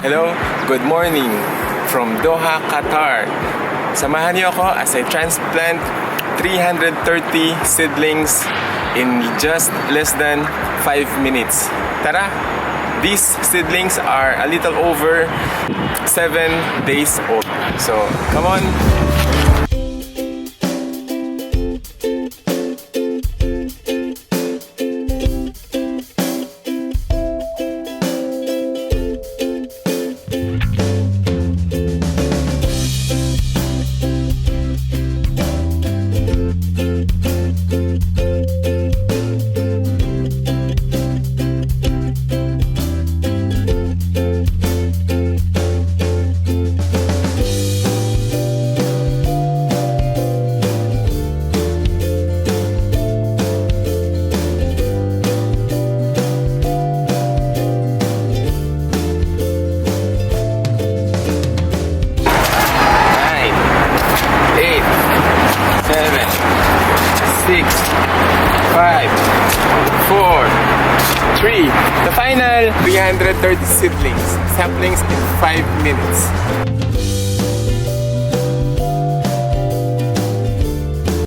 Hello, good morning from Doha, Qatar. Samahan niyo ako as I transplant 330 seedlings in just less than 5 minutes. Tara! These seedlings are a little over 7 days old. So, come on! Six, 5, 4, 3. The final 330 seedlings, samplings in 5 minutes.